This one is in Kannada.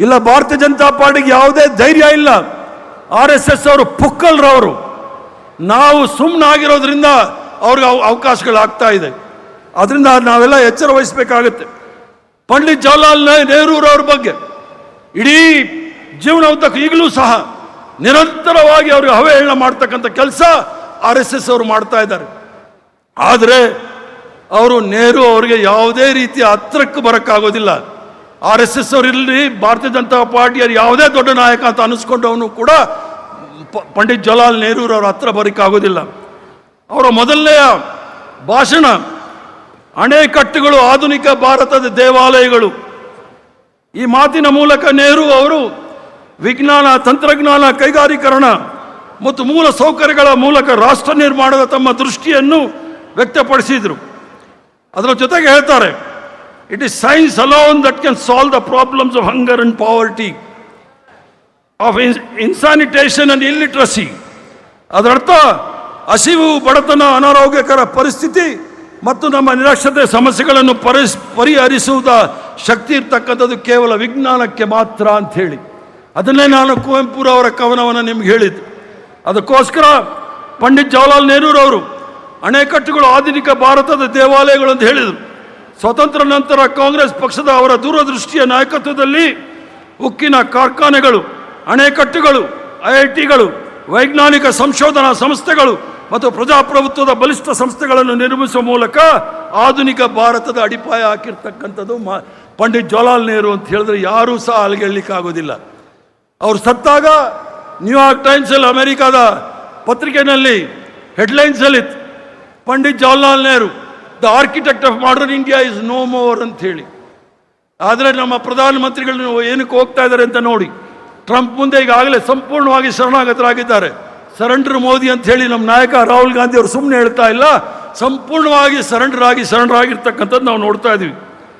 ಇಲ್ಲ ಭಾರತೀಯ ಜನತಾ ಪಾರ್ಟಿಗೆ ಯಾವುದೇ ಧೈರ್ಯ ಇಲ್ಲ. RSS ಅವರು ಪುಕ್ಕಲ್ರವರು. ನಾವು ಸುಮ್ಮನಾಗಿರೋದ್ರಿಂದ ಅವ್ರಿಗೆ ಅವಕಾಶಗಳಾಗ್ತಾ ಇದೆ. ಅದರಿಂದ ನಾವೆಲ್ಲ ಎಚ್ಚರ ವಹಿಸಬೇಕಾಗುತ್ತೆ. ಪಂಡಿತ್ ಜವಾಹರ್ಲಾಲ್ ನೆಹರೂರವ್ರ ಬಗ್ಗೆ ಇಡೀ ಜೀವನ ಉದ್ದಕ್ಕೂ ಈಗಲೂ ಸಹ ನಿರಂತರವಾಗಿ ಅವ್ರಿಗೆ ಅವಹೇಳನ ಮಾಡ್ತಕ್ಕಂಥ ಕೆಲಸ RSS ಅವರು ಮಾಡ್ತಾ ಇದ್ದಾರೆ. ಆದರೆ ಅವರು ನೆಹರು ಅವರಿಗೆ ಯಾವುದೇ ರೀತಿಯ ಹತ್ರಕ್ಕೆ ಬರೋಕ್ಕಾಗೋದಿಲ್ಲ. RSS ಅವರು ಇರಲಿ, ಭಾರತೀಯ ಜನತಾ ಪಾರ್ಟಿಯರು ಯಾವುದೇ ದೊಡ್ಡ ನಾಯಕ ಅಂತ ಅನಿಸ್ಕೊಂಡವನು ಕೂಡ ಪಂಡಿತ್ ಜವಾಹರ್ಲಾಲ್ ನೆಹರೂರವ್ರ ಹತ್ರ ಬರೋಕ್ಕಾಗೋದಿಲ್ಲ. ಅವರ ಮೊದಲನೆಯ ಭಾಷಣ ಅಣೆಕಟ್ಟುಗಳು ಆಧುನಿಕ ಭಾರತದ ದೇವಾಲಯಗಳು. ಈ ಮಾತಿನ ಮೂಲಕ ನೆಹರು ಅವರು ವಿಜ್ಞಾನ, ತಂತ್ರಜ್ಞಾನ, ಕೈಗಾರೀಕರಣ ಮತ್ತು ಮೂಲ ಸೌಕರ್ಯಗಳ ಮೂಲಕ ರಾಷ್ಟ್ರ ನಿರ್ಮಾಣದ ತಮ್ಮ ದೃಷ್ಟಿಯನ್ನು ವ್ಯಕ್ತಪಡಿಸಿದರು. ಅದರ ಜೊತೆಗೆ ಹೇಳ್ತಾರೆ, it is science alone that can solve the problems of hunger and poverty, of insanitation and illiteracy. ಅದರರ್ಥ ಹಸಿವು, ಬಡತನ, ಅನಾರೋಗ್ಯಕರ ಪರಿಸ್ಥಿತಿ ಮತ್ತು ನಮ್ಮ ನಿರಕ್ಷರತೆ ಸಮಸ್ಯೆಗಳನ್ನು ಪರಿಹರಿಸುವುದ ಶಕ್ತಿ ಇರ್ತಕ್ಕಂಥದ್ದು ಕೇವಲ ವಿಜ್ಞಾನಕ್ಕೆ ಮಾತ್ರ ಅಂತ ಹೇಳಿ, ಅದನ್ನೇ ನಾನು ಕುವೆಂಪುರವರ ಕವನವನ್ನು ನಿಮ್ಗೆ ಹೇಳಿದ್ದು. ಅದಕ್ಕೋಸ್ಕರ ಪಂಡಿತ್ ಜವಾಹರ್ಲಾಲ್ ನೆಹರೂರವರು ಅಣೆಕಟ್ಟುಗಳು ಆಧುನಿಕ ಭಾರತದ ದೇವಾಲಯಗಳು ಅಂತ ಹೇಳಿದರು. ಸ್ವತಂತ್ರ ನಂತರ ಕಾಂಗ್ರೆಸ್ ಪಕ್ಷದ ಅವರ ದೂರದೃಷ್ಟಿಯ ನಾಯಕತ್ವದಲ್ಲಿ ಉಕ್ಕಿನ ಕಾರ್ಖಾನೆಗಳು, ಅಣೆಕಟ್ಟುಗಳು, IITಗಳು, ವೈಜ್ಞಾನಿಕ ಸಂಶೋಧನಾ ಸಂಸ್ಥೆಗಳು ಮತ್ತು ಪ್ರಜಾಪ್ರಭುತ್ವದ ಬಲಿಷ್ಠ ಸಂಸ್ಥೆಗಳನ್ನು ನಿರ್ಮಿಸುವ ಮೂಲಕ ಆಧುನಿಕ ಭಾರತದ ಅಡಿಪಾಯ ಹಾಕಿರ್ತಕ್ಕಂಥದ್ದು ಪಂಡಿತ್ ಜವಾಹರ್ಲಾಲ್ ನೆಹರು ಅಂತ ಹೇಳಿದ್ರೆ ಯಾರೂ ಸಹ ಅಲ್ಲಿಗೆಳ್ಲಿಕ್ಕಾಗೋದಿಲ್ಲ. ಅವರು ಸತ್ತಾಗ ನ್ಯೂಯಾರ್ಕ್ ಟೈಮ್ಸಲ್ಲಿ, ಅಮೆರಿಕಾದ ಪತ್ರಿಕೆಯಲ್ಲಿ ಹೆಡ್ಲೈನ್ಸಲ್ಲಿ Pandit Jawaharlal Nehru the architect of modern India is no more ಅಂತ ಹೇಳಿ. ಆದರೆ ನಮ್ಮ ಪ್ರಧಾನಮಂತ್ರಿಗಳು ಏನಕ್ಕೆ ಹೋಗ್ತಾ ಇದ್ದಾರೆ ಅಂತ ನೋಡಿ. ಟ್ರಂಪ್ ಮುಂದೆ ಈಗಾಗಲೇ ಸಂಪೂರ್ಣವಾಗಿ ಶರಣಾಗತರಾಗಿದ್ದಾರೆ. ಸರೆಂಡರ್ ಮೋದಿ ಅಂತ ಹೇಳಿ ನಮ್ಮ ನಾಯಕ ರಾಹುಲ್ ಗಾಂಧಿ ಅವರು ಸುಮ್ಮನೆ ಹೇಳ್ತಾ ಇಲ್ಲ, ಸಂಪೂರ್ಣವಾಗಿ ಸರೆಂಡರ್ ಆಗಿರ್ತಕ್ಕಂಥದ್ದು ನಾವು ನೋಡ್ತಾ ಇದ್ದೀವಿ.